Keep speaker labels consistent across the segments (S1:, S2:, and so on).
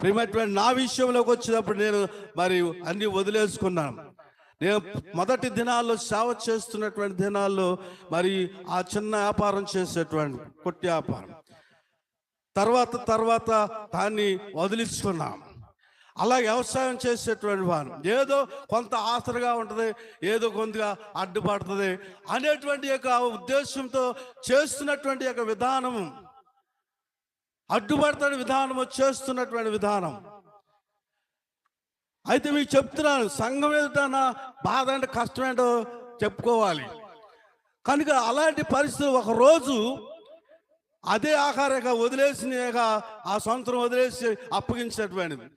S1: ప్రియమైనటువంటి నా విషయంలోకి వచ్చినప్పుడు నేను మరి అన్ని వదిలేసుకున్నాను. నేను మొదటి దినాల్లో సేవ చేస్తున్నటువంటి దినాల్లో మరి ఆ చిన్న వ్యాపారం చేసేటువంటి కొట్టి వ్యాపారం తర్వాత దాన్ని వదిలించుకున్నాం. అలా వ్యవసాయం చేసేటువంటి వారు ఏదో కొంత ఆసరగా ఉంటుంది, ఏదో కొంతగా అడ్డుపడుతుంది అనేటువంటి యొక్క ఉద్దేశంతో చేస్తున్నటువంటి యొక్క విధానము, అడ్డుపడుతున్న విధానము, చేస్తున్నటువంటి విధానం. అయితే మీకు చెప్తున్నాను, సంఘం ఎదుట నా బాధ అంటే కష్టం ఏంటో చెప్పుకోవాలి. కనుక అలాంటి పరిస్థితి ఒకరోజు అదే ఆహారంగా వదిలేసి ఆ సంవత్సరం వదిలేసి అప్పగించినటువంటిది.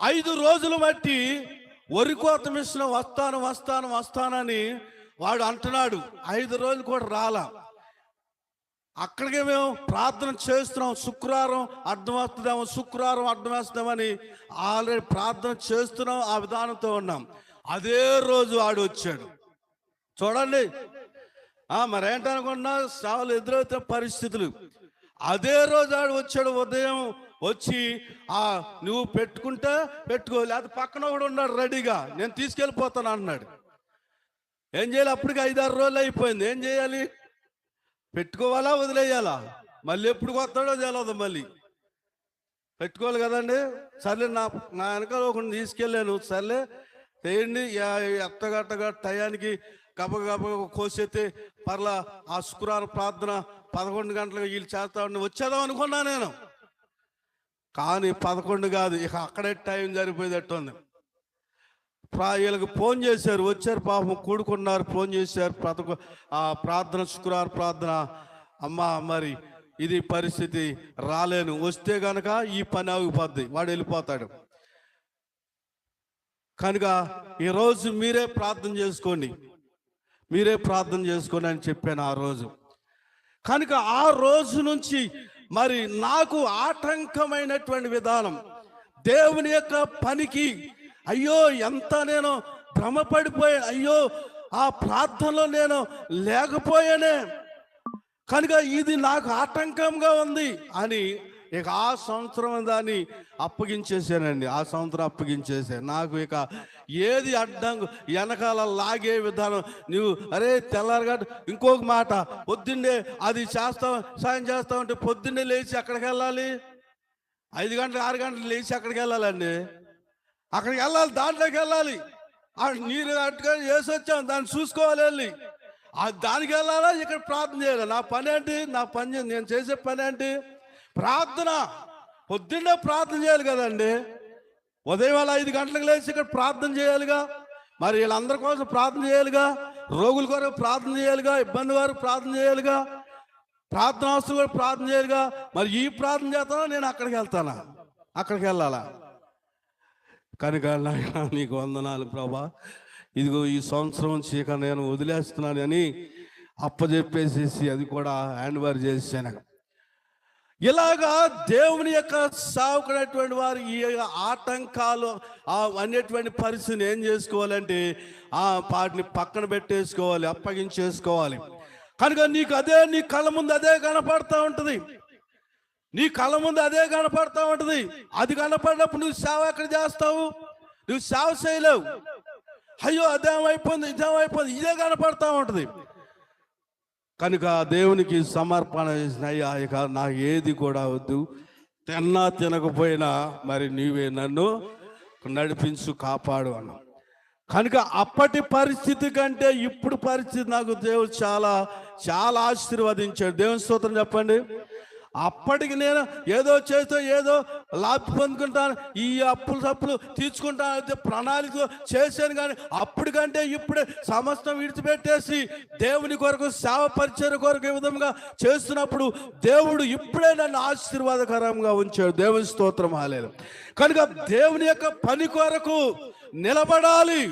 S1: 5 రోజులు బట్టి వరి కోత మిషన్ వస్తానని వాడు అంటున్నాడు. 5 రోజులు కూడా రాలా. అక్కడికే మేము ప్రార్థన చేస్తున్నాం. శుక్రవారం అర్థం వేస్తామని ఆల్రెడీ ప్రార్థన చేస్తున్నాం. ఆ విధానంతో ఉన్నాం. అదే రోజు ఆడు వచ్చాడు. చూడండి, మరేంటనుకున్నా సేవలు ఎదురవుతున్న పరిస్థితులు. అదే రోజు ఆడు వచ్చాడు. ఉదయం వచ్చి నువ్వు పెట్టుకుంటే పెట్టుకో, లేకపోతే పక్కన కూడా ఉన్నాడు రెడీగా, నేను తీసుకెళ్ళిపోతాను అన్నాడు. ఏం చేయాలి? అప్పటికి 5-6 రోజులు అయిపోయింది. ఏం చేయాలి? పెట్టుకోవాలా వదిలేయాలా? మళ్ళీ ఎప్పుడు కొత్తాడో తెలియదు. మళ్ళీ పెట్టుకోవాలి కదండి. సర్లే, నా వెనకాల ఒకటి తీసుకెళ్ళాను. సర్లే చేయండి, ఎత్తగట్టగా టయానికి గబగబ కోసేస్తే పర్లా ఆ శుక్రవారం ప్రార్థన 11 గంటలకు వీళ్ళు చేస్తా ఉండి వచ్చేదాం అనుకున్నా నేను. కానీ 11 కాదు, ఇక అక్కడే టైం సరిపోయేటట్టుంది. వీళ్ళకి ఫోన్ చేశారు, వచ్చారు, పాపం కూడుకున్నారు, ఫోన్ చేశారు. ప్రార్థన శుక్రవారం ప్రార్థన, అమ్మా మరి ఇది పరిస్థితి, రాలేను, వస్తే కనుక ఈ పని ఆగిపోద్ది, వాడు వెళ్ళిపోతాడు. కనుక ఈరోజు మీరే ప్రార్థన చేసుకోండి అని చెప్పాను ఆ రోజు. కనుక ఆ రోజు నుంచి మరి నాకు ఆటంకమైనటువంటి విధానం, దేవుని యొక్క పనికి అయ్యో ఎంత నేను భ్రమపడిపోయాను, అయ్యో ఆ ప్రార్థనలో నేను లేకపోయానే, కనుక ఇది నాకు ఆటంకంగా ఉంది అని ఇక ఆ సంవత్సరం దాన్ని అప్పగించేసానండి. ఆ సంవత్సరం అప్పగించేసాను. నాకు ఇక ఏది అడ్డంకు వెనకాల లాగే విధానం. నువ్వు అరే తెల్లారగా ఇంకొక మాట, పొద్దున్నే అది సాయం చేస్తామంటే పొద్దున్నే లేచి అక్కడికి వెళ్ళాలి. 5 గంటలు 6 గంటలు లేచి అక్కడికి వెళ్ళాలండి. అక్కడికి వెళ్ళాలి, దాంట్లోకి వెళ్ళాలి. నీరు అట్టుగా వేసి వచ్చాం, దాన్ని చూసుకోవాలి. వెళ్ళి దానికి వెళ్ళాలా, ఇక్కడ ప్రార్థన చేయాలి. నా పని ఏంటి? నేను చేసే పని ఏంటి? ప్రార్థన. పొద్దున్నే ప్రార్థన చేయాలి కదండి. ఉదయం 5 గంటలకు లేచి ఇక్కడ ప్రార్థన చేయాలిగా. మరి వీళ్ళందరి కోసం ప్రార్థన చేయాలిగా, రోగుల కొరకు ప్రార్థన చేయాలిగా, ఇబ్బంది వారికి ప్రార్థన చేయాలిగా, ప్రార్థన అవసరం కూడా ప్రార్థన చేయాలిగా. మరి ఈ ప్రార్థన చేస్తానా, నేను అక్కడికి వెళ్తానా? అక్కడికి వెళ్ళాలా? కనుక నీకు వందనాలు ప్రభా, ఇదిగో ఈ సంవత్సరం చీక నేను వదిలేస్తున్నాను అని అప్పచెప్పేసేసి అది కూడా హ్యాండ్ ఓవర్ చేశాను. ఇలాగా దేవుని యొక్క సావుకునేటువంటి వారు ఈ ఆటంకాలు అనేటువంటి పరిస్థితిని ఏం చేసుకోవాలంటే వాటిని పక్కన పెట్టేసుకోవాలి, అప్పగించేసుకోవాలి. కనుక నీకు అదే, నీ కళ్ళ ముందు అదే కనపడతా ఉంటుంది. అది కనపడినప్పుడు నువ్వు సేవ ఎక్కడ చేస్తావు? నువ్వు సేవ చేయలేవు. అయ్యో అదేమైపోయింది, ఇదేమైపోయింది, ఇదే కనపడతా ఉంటుంది. కనుక దేవునికి సమర్పణ చేసిన, అయ్యా ఇక నాకు ఏది కూడా వద్దు, తినకపోయినా మరి నీవే నన్ను నడిపించు, కాపాడు అన్నాం. కనుక అప్పటి పరిస్థితి కంటే ఇప్పుడు పరిస్థితి నాకు దేవుడు చాలా చాలా ఆశీర్వదించాడు. దేవుని స్తోత్రం చెప్పండి. అప్పటికి నేను ఏదో చేస్తే ఏదో లాభ పొందుకుంటాను, ఈ అప్పులు తీర్చుకుంటాను ప్రణాళిక చేశాను. కానీ అప్పటికంటే ఇప్పుడే సమస్తం విడిచిపెట్టేసి దేవుని కొరకు సేవ పరిచయ కొరకు ఈ విధంగా చేస్తున్నప్పుడు దేవుడు ఇప్పుడే నన్ను ఆశీర్వాదకరంగా ఉంచాడు. దేవుని స్తోత్రం హల్లెలూయా. కనుక దేవుని యొక్క పని కొరకు నిలబడాలి.